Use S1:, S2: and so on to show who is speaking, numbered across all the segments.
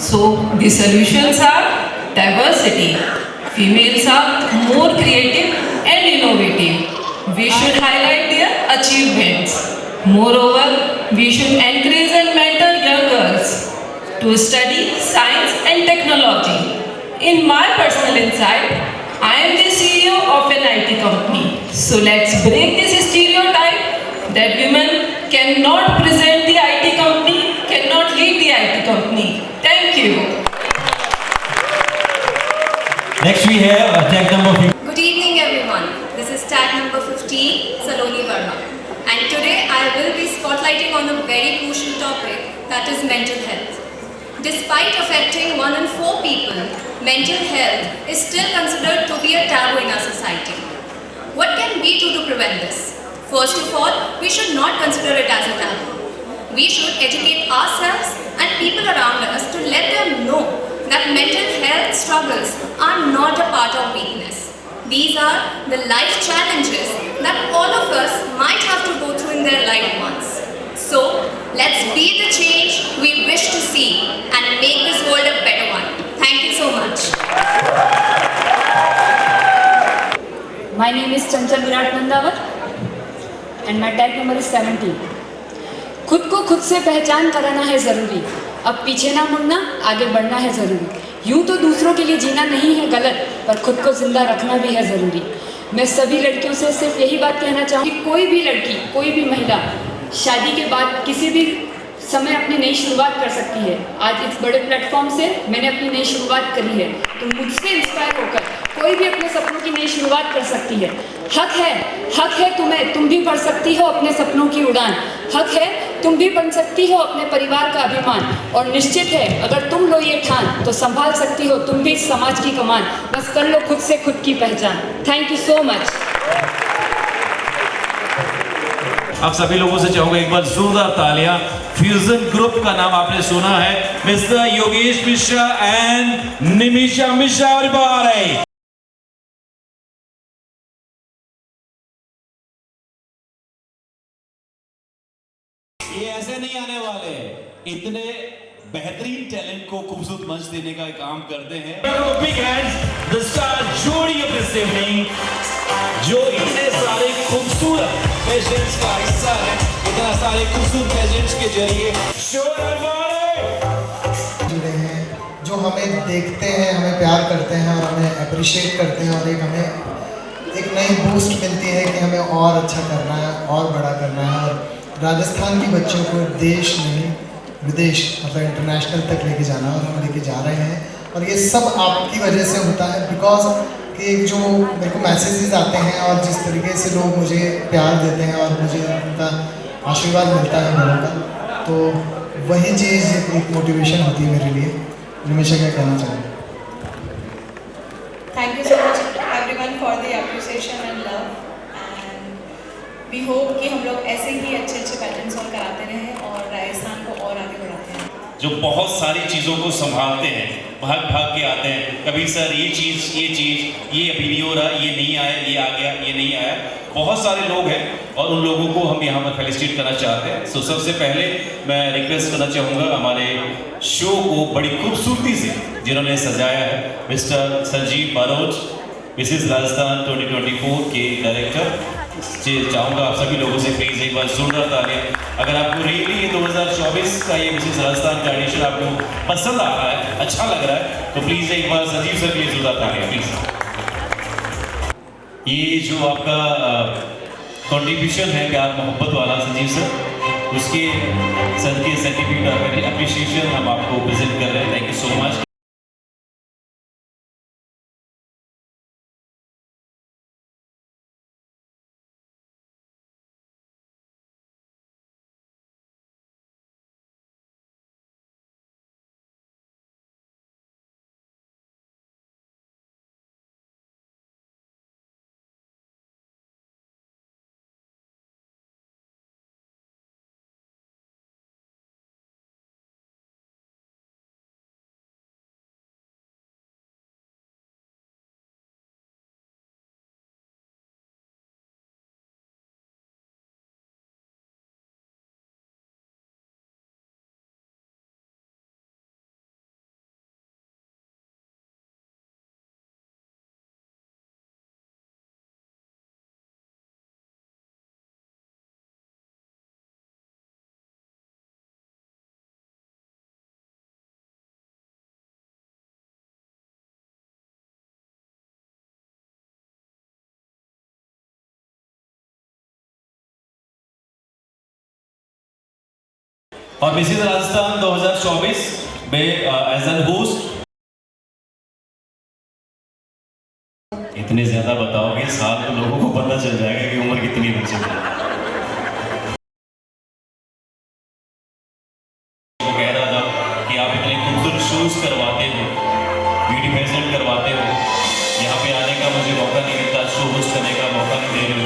S1: So the solutions are diversity. Females are more creative and innovative. We should highlight their achievements. Moreover, we should encourage and mentor young girls to study science and technology. In my personal insight, I am the CEO of an IT company. So let's break this stereotype that women cannot present the IT company, cannot lead the IT company. Thank you.
S2: Next we have tag number 15.
S3: Good evening everyone. This is tag number 15, Saloni Verma. And today I will be spotlighting on a very crucial topic, that is mental health. Despite affecting 1 in 4 people, mental health is still considered to be a taboo in our society. What can we do to prevent this? First of all, we should not consider it as a taboo. We should educate ourselves and people around us to let them know that mental health struggles are not a part of weakness. These are the life challenges that all of us might have to go through in their life once. So, let's be the change we wish to see and make this world a better one. Thank you so much.
S4: My name is Chanchal Virat Nandawar and my tag number is 17. खुद को खुद से पहचान कराना है ज़रूरी, अब पीछे ना मुड़ना, आगे बढ़ना है ज़रूरी। यूँ तो दूसरों के लिए जीना नहीं है गलत, पर खुद को ज़िंदा रखना भी है ज़रूरी। मैं सभी लड़कियों से सिर्फ यही बात कहना चाहूँगी, कोई भी लड़की, कोई भी महिला शादी के बाद किसी भी समय अपनी नई शुरुआत कर सकती है। आज इस बड़े प्लेटफॉर्म से मैंने अपनी नई शुरुआत करी है, तो मुझसे इंस्पायर होकर कोई भी अपने सपनों की नई शुरुआत कर सकती है। हक है तुम्हें, तुम भी बढ़ सकती हो अपने सपनों की उड़ान। हक है, तुम भी बन सकती हो अपने परिवार का अभिमान। और निश्चित है, अगर तुम लो ये ठान, तो संभाल सकती हो तुम भी समाज की कमान। बस कर लो खुद से खुद की पहचान। Thank you so much.
S2: आप सभी लोगों से चाहूंगा एक बार जोरदार तालियां। फ्यूजन ग्रुप का नाम आपने सुना है, मिस्टर योगेश मिश्रा एंड निमिषा मिश्रा और बारे। ये ऐसे नहीं आने वाले, इतने बेहतरीन टैलेंट को खूबसूरत मंच देने का काम करते हैं। बिग हैंड्स द स्टार जोड़ी ऑफ दिस इवनिंग, जो इतने सारे खूबसूरत पेजेंट्स का हिस्सा है, इतना सारे खूबसूरत पेजेंट्स के जरिए
S5: जुड़े हैं, जो हमें देखते हैं, हमें प्यार करते हैं और हमें अप्रिशिएट करते हैं, और हमें एक नई बूस्ट मिलती है कि हमें और अच्छा करना है और बड़ा करना है। और राजस्थान की बच्चों को देश नहीं विदेश मतलब इंटरनेशनल तक लेके जाना, और हम लेके जा रहे हैं। और ये सब आपकी वजह से होता है, बिकॉज कि जो मेरे को मैसेजेस आते हैं और जिस तरीके से लोग मुझे प्यार देते हैं और मुझे उनका आशीर्वाद मिलता है लोगों का, तो वही चीज़ एक मोटिवेशन होती है मेरे लिए। हमेशा क्या कहना चाहूँगा,
S6: Thank you so much everyone for the appreciation and love, and we hope कि हम लोग ऐसे ही अच्छे अच्छे पैटर्न्स और कराते रहें और राजस्थान को और आगे बढ़ाते हैं।
S2: जो बहुत सारी चीज़ों को संभालते हैं, भाग भाग के आते हैं, कभी सर ये चीज़ ये अभी नहीं हो रहा, ये नहीं आया, ये आ गया, ये नहीं आया। बहुत सारे लोग हैं और उन लोगों को हम यहाँ पर फेलिसिटेट करना चाहते हैं। सो सबसे पहले मैं रिक्वेस्ट करना चाहूँगा हमारे शो को बड़ी खूबसूरती से जिन्होंने सजाया है, मिस्टर संजीव बारोट, मिसेस राजस्थान 2024 के डायरेक्टर। चाहूँगा आप सभी लोगों से प्लीज़ एक बार जोरदार तालियां। अगर आपको रियली ये 2024 का ये मिसेस राजस्थान का एडिशन आपको पसंद आ रहा है, अच्छा लग रहा है, तो प्लीज़ एक बार संजीव सर के लिए जोरदार तालियां प्लीज़। ये जो आपका कंट्रीब्यूशन है प्यार मोहब्बत वाला संजीव सर, उसके सर के सर्टिफिकेट अप्रिशिएशन हम आपको प्रेजेंट कर रहे हैं। Thank you so much. और मिसेस राजस्थान 2024 में एज एन होस्ट। इतने ज्यादा बताओगे साल तो लोगों को पता चल जाएगा कि उम्र कितनी बच्चे की। वो कह रहा था कि आप इतने खूबसूरत शोज करवाते हो, ब्यूटी पेजेंट करवाते हो, यहाँ पे आने का मुझे मौका नहीं मिलता, शो होस्ट करने का मौका नहीं दे रहे हो।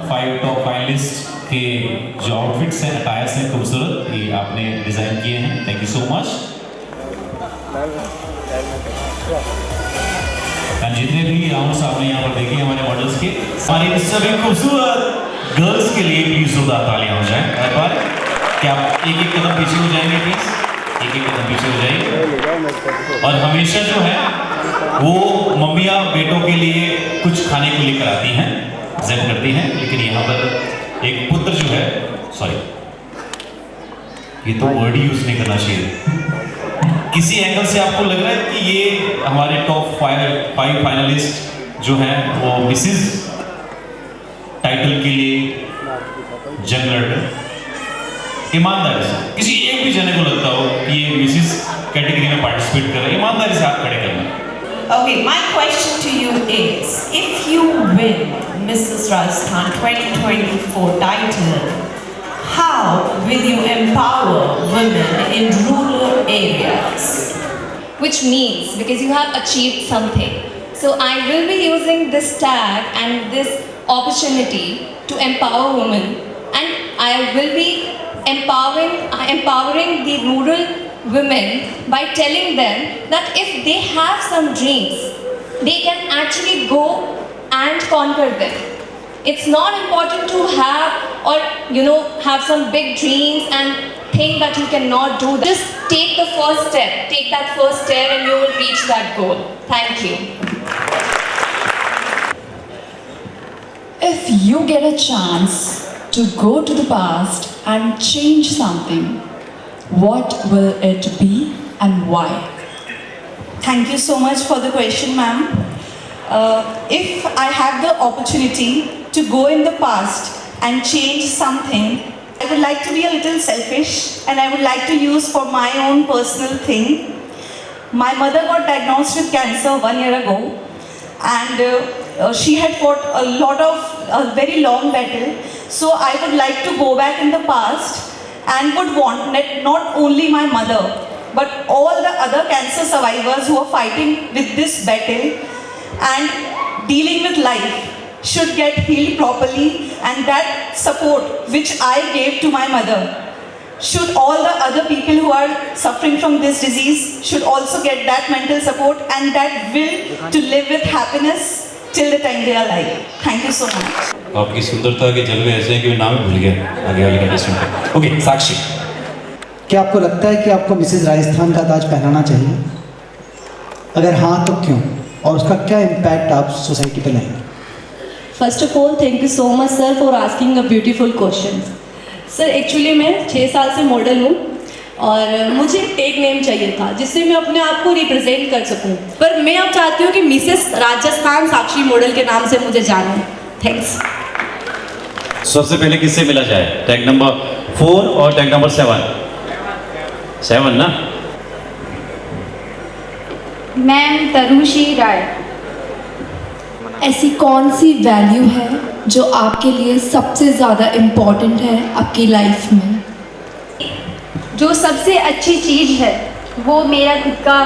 S2: फाइव टॉप फाइनलिस्ट के जो आउटफिट्स हैं, अटायर्स हैं खूबसूरत, ये आपने डिजाइन किए हैं, थैंक यू सो मच। जितने भी राउंड्स आपने यहाँ पर देखे हमारे मॉडल्स के, हमारे सभी खूबसूरत गर्ल्स के लिए प्लीज जोरदार तालियां हो जाएं। एक बार क्या आप एक एक कदम पीछे हो जाएंगे प्लीज, एक एक कदम पीछे हो जाएंगे। और हमेशा जो है वो मम्मियाँ बेटों के लिए कुछ खाने को लेकर आती हैं, जिद करती हैं, लेकिन यहाँ पर एक पुत्र जो है, सॉरी ये तो वर्ड ही यूज नहीं करना चाहिए। किसी एंगल से आपको लग रहा है कि ये हमारे टॉप फाइव फाइनलिस्ट जो हैं वो मिसेस टाइटल के लिए जंग लड़ रहे हैं? ईमानदारी से किसी एक भी जने को लगता हो कि ये मिसेस कैटेगरी में पार्टिसिपेट कर रहे हैं, ईमानदारी से हाथ खड़े करना।
S7: Okay, my question to you is, if you win Mrs. Rajasthan 2024 title, how will you empower women in rural areas?
S3: Which means because you have achieved something. So I will be using this tag and this opportunity to empower women, and I will be empowering the rural women by telling them that if they have some dreams, they can actually go and conquer them. It's not important to have or have some big dreams and think that you cannot do that. Just take the first step. Take that first step and you will reach that goal. Thank you.
S8: If you get a chance to go to the past and change something, what will it be and why?
S6: Thank you so much for the question, ma'am. If I have the opportunity to go in the past and change something, I would like to be a little selfish and I would like to use for my own personal thing. My mother got diagnosed with cancer 1 year ago, and she had fought a very long battle. So I would like to go back in the past and would want that not only my mother but all the other cancer survivors who are fighting with this battle and dealing with life should get healed properly, and that support which I gave to my mother should all the other people who are suffering from this disease should also get that mental support and that will to live with happiness till the time they are alive. Thank you so much.
S2: आपकी सुंदरता के जलवे ऐसे हैं कि मैं नाम ही भूल गया आगे वाले कंटेस्टेंट का। ओके, साक्षी।
S9: क्या आपको लगता है कि आपको मिसेज राजस्थान का ताज पहनाना चाहिए? अगर हाँ तो क्यों, और उसका क्या इम्पैक्ट आप सोसाइटी पे लाएंगे?
S10: First of all thank you so much sir for asking a beautiful question. Sir actually मैं 6 साल से मॉडल हूँ और मुझे एक टेक नेम चाहिए था जिससे मैं अपने आप को रिप्रेजेंट कर सकूँ, पर मैं अब चाहती हूँ कि मिसेस राजस्थान साक्षी मॉडल के नाम से मुझे जाने। थैंक्स।
S2: सबसे पहले किससे मिला जाए? टैग नंबर 4 और टैग नंबर 7 ना?
S4: मैम तरुषी राय।
S8: ऐसी कौन सी वैल्यू है जो आपके लिए सबसे ज़्यादा इम्पोर्टेंट है आपकी लाइफ में?
S4: जो सबसे अच्छी चीज़ है वो मेरा खुद का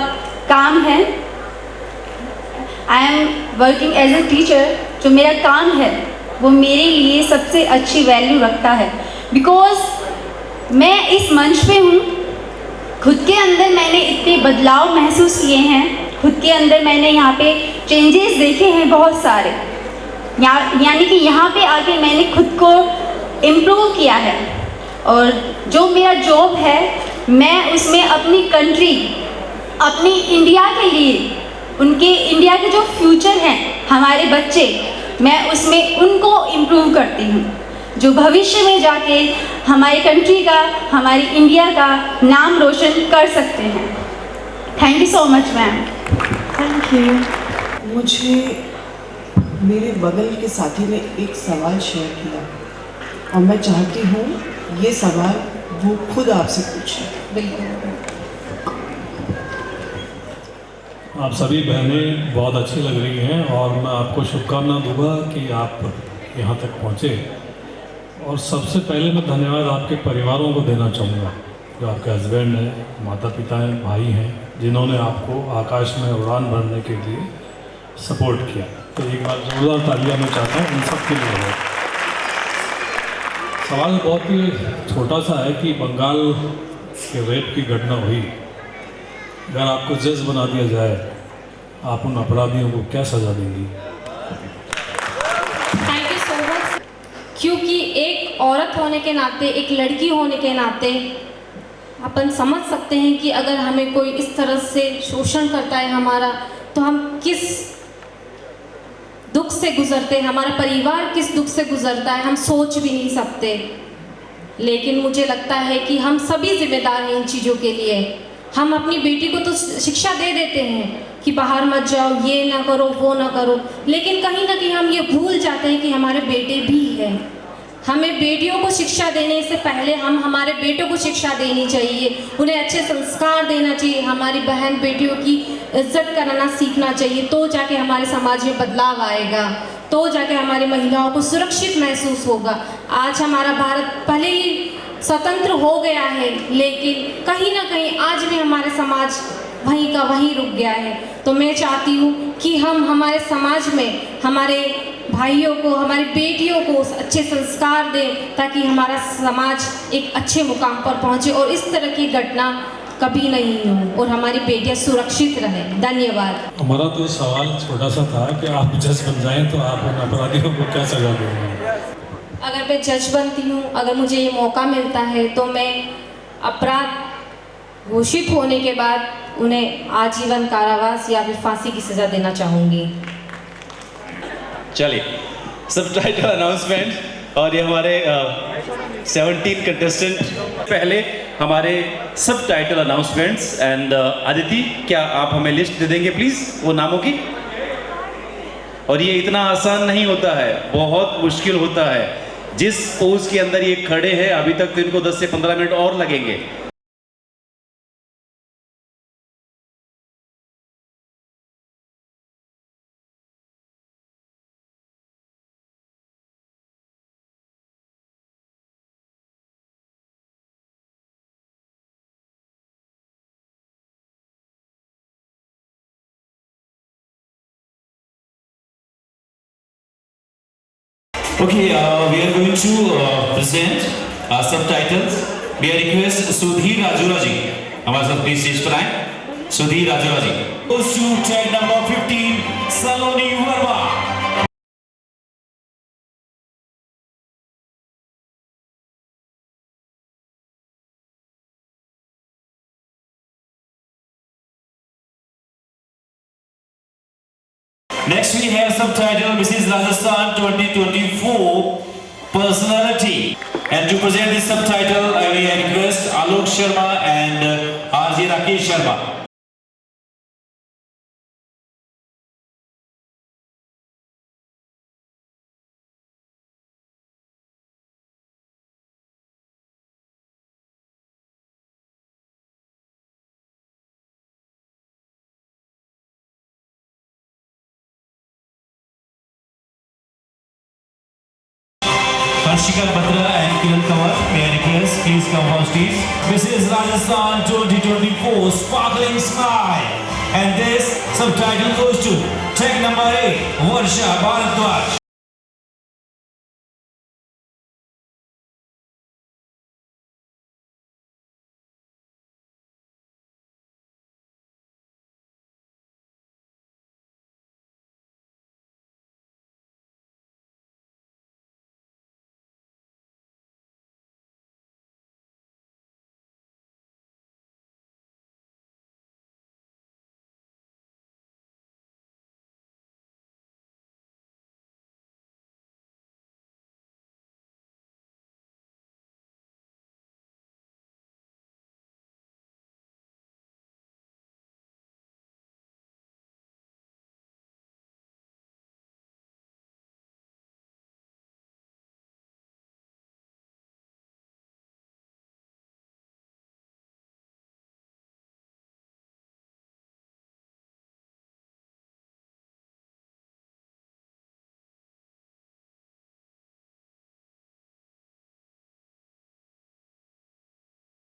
S4: काम है। I am working as a teacher. जो मेरा काम है वो मेरे लिए सबसे अच्छी वैल्यू रखता है, बिकॉज मैं इस मंच पे हूँ। खुद के अंदर मैंने इतने बदलाव महसूस किए हैं, खुद के अंदर मैंने यहाँ पे चेंजेस देखे हैं बहुत सारे, यानी कि यहाँ पे आके मैंने खुद को इम्प्रूव किया है। और जो मेरा जॉब है मैं उसमें अपनी कंट्री, अपनी इंडिया के लिए, उनके इंडिया के जो फ्यूचर हैं हमारे बच्चे, मैं उसमें उनको इम्प्रूव करती हूँ जो भविष्य में जाके हमारी कंट्री का, हमारी इंडिया का नाम रोशन कर सकते हैं। Thank you so much ma'am.
S6: Thank you. मुझे मेरे बगल के साथी ने एक सवाल शेयर किया और मैं चाहती हूँ ये सवाल वो खुद आपसे पूछे। बिल्कुल।
S11: आप सभी बहनें बहुत अच्छी लग रही हैं और मैं आपको शुभकामना दूंगा कि आप यहाँ तक पहुँचे। और सबसे पहले मैं धन्यवाद आपके परिवारों को देना चाहूँगा, जो आपके हस्बैंड हैं, माता पिता हैं, भाई हैं, जिन्होंने आपको आकाश में उड़ान भरने के लिए सपोर्ट किया। तो एक बार जोरदार तालियां मैं चाहता हूँ उन सब के लिए। सवाल बहुत ही छोटा सा है कि बंगाल के रेप की घटना हुई, अगर आपको जज बना दिया जाए, आप उन अपराधियों को क्या सजा देंगी?
S12: Thank you so much. क्योंकि एक औरत होने के नाते, एक लड़की होने के नाते अपन समझ सकते हैं कि अगर हमें कोई इस तरह से शोषण करता है हमारा, तो हम किस दुख से गुजरते हैं, हमारा परिवार किस दुख से गुजरता है, हम सोच भी नहीं सकते। लेकिन मुझे लगता है कि हम सभी जिम्मेदार हैं इन चीज़ों के लिए। हम अपनी बेटी को तो शिक्षा दे देते हैं कि बाहर मत जाओ, ये ना करो, वो ना करो, लेकिन कहीं ना कहीं हम ये भूल जाते हैं कि हमारे बेटे भी हैं। हमें बेटियों को शिक्षा देने से पहले हम हमारे बेटों को शिक्षा देनी चाहिए, उन्हें अच्छे संस्कार देना चाहिए, हमारी बहन बेटियों की इज्जत करना सीखना चाहिए, तो जाके हमारे समाज में बदलाव आएगा, तो जाके हमारी महिलाओं को सुरक्षित महसूस होगा। आज हमारा भारत भले ही स्वतंत्र हो गया है, लेकिन कहीं ना कहीं आज भी हमारे समाज वहीं का वहीं रुक गया है। तो मैं चाहती हूँ कि हम हमारे समाज में हमारे भाइयों को, हमारी बेटियों को अच्छे संस्कार दें, ताकि हमारा समाज एक अच्छे मुकाम पर पहुँचे और इस तरह की घटना कभी नहीं हो और हमारी बेटियां सुरक्षित रहें। धन्यवाद।
S11: हमारा तो सवाल छोटा सा था कि आप जज बन जाएं तो आप उन अपराधियों को क्या सजा देंगे?
S12: अगर मैं जज बनती हूँ, अगर मुझे ये मौका मिलता है, तो मैं अपराध घोषित होने के बाद उन्हें आजीवन कारावास या फिर फांसी की सजा देना चाहूँगी।
S2: चलिए, सब टाइटल अनाउंसमेंट, और ये हमारे 17 कंटेस्टेंट, पहले हमारे सब टाइटल अनाउंसमेंट्स। एंड अदिति, क्या आप हमें लिस्ट दे देंगे प्लीज वो नामों की? और ये इतना आसान नहीं होता है, बहुत मुश्किल होता है। जिस पोज के अंदर ये खड़े हैं अभी तक, तो इनको 10 से 15 मिनट और लगेंगे। Okay, we are going to present our subtitles. May I request Sudhir Rajura ji हमारे साथ प्लीज स्टेज पर आए। सुधीर राजूरा जी। Goes to tag number 15 Saloni Verma। Next we have subtitle Mrs. Rajasthan 2024 Personality. And to present this subtitle, I will request Alok Sharma and RJ Rakesh Sharma. Harshika Batra and Kiran Kawar, may I request, please come on stage. Mrs. Rajasthan 2024 Sparkling Smile. And this subtitle goes to tag number 8, Varsha Bharadwaj.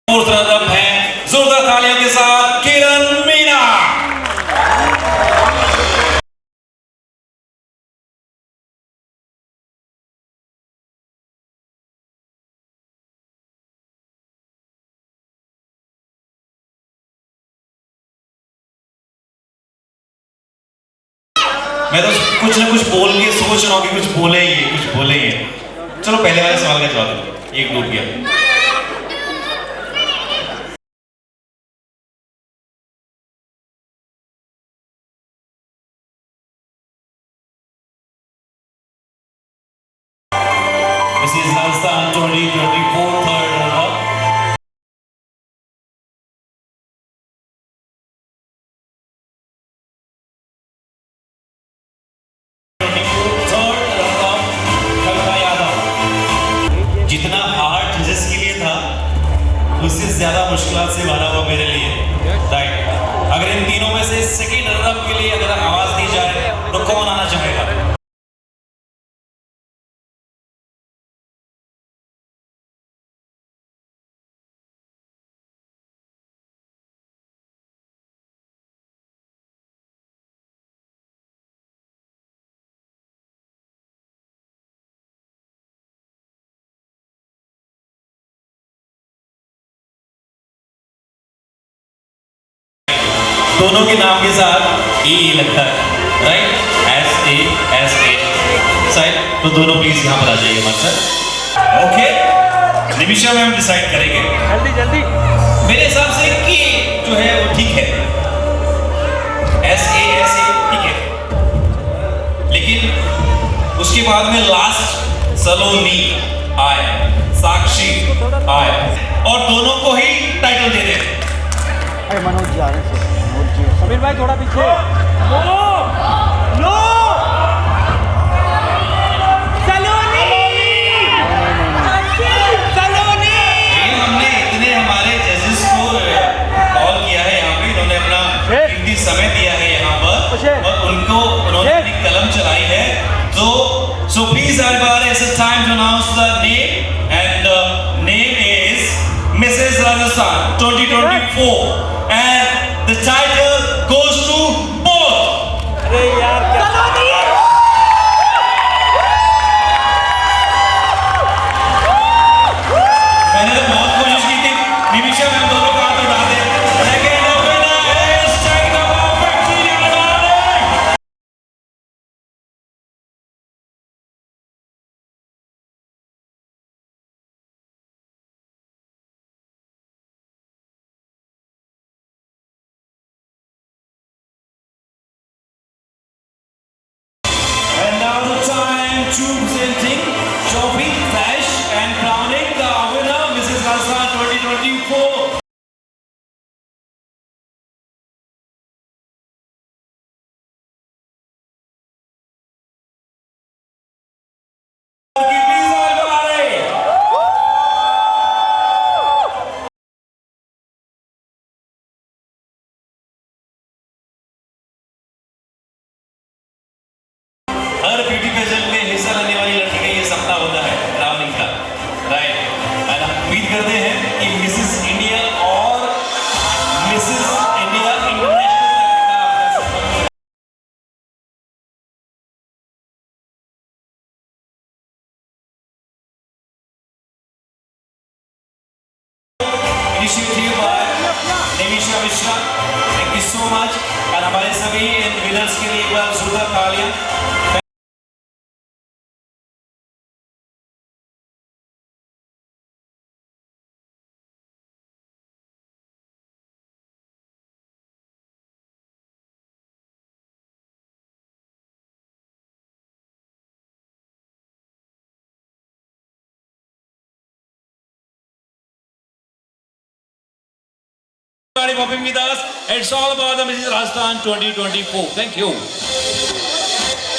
S2: Fourth run up है जोरदार तालियों के साथ किरण मीना। मैं तो कुछ ना कुछ बोल के सोच रहा हूँ कि कुछ बोलेंगे। चलो पहले वाले सवाल का जवाब दो, एक डूब गया। Mrs. Rajasthan 2024 third runner-up. जितना हार्ड जिसके लिए था उससे ज्यादा मुश्किल से भरा हुआ मेरे लिए। राइट, अगर इन तीनों में से सेकंड रनअप के लिए अगर आवाज दी जाए तो कौन आना चाहेगा? दोनों के नाम के साथ ए लगता है, राइट? S-A साइड, तो दोनों प्लीज यहाँ पर आ जाइए हमारे साथ। ओके, निमिषा में हम डिसाइड करेंगे जल्दी मेरे हिसाब से कि जो है वो ठीक है, S-A ठीक है, लेकिन उसके बाद में लास्ट सलोनी आए, साक्षी आए और दोनों को ही टाइटल दे रहे।
S9: मनोज जा रहे हैं
S13: समीर भाई थोड़ा पीछे। नो सलोनी सलोनी।
S2: हमने इतने हमारे जजेस को कॉल किया है यहाँ पे, इन्होंने अपना कीमती समय दिया है यहाँ पर और उन्होंने अपनी कलम चलाई है। तो so please everybody, it's a time to announce the name and the name is Mrs. Rajasthan 2024 and the title goes to both.
S13: अरे यार क्या
S2: मैंने तो बहुत कोशिश की थी हर ब्यूटी पेजेंट में हिस्सा लेने वाली लड़की का ये सपना होता है, रावणी का, राइट। और हम उम्मीद करते हैं कि मिसेस इंडिया और मिसेस इंडिया इंटरनेशनल तक का आपका सफर initiative by Nimisha Mishra, thank you so much. और हमारे सभी विनर्स के लिए एक बार जोरदार तालियां। Bobby Midas, it's all about the Mrs. Rajasthan 2024. Thank you.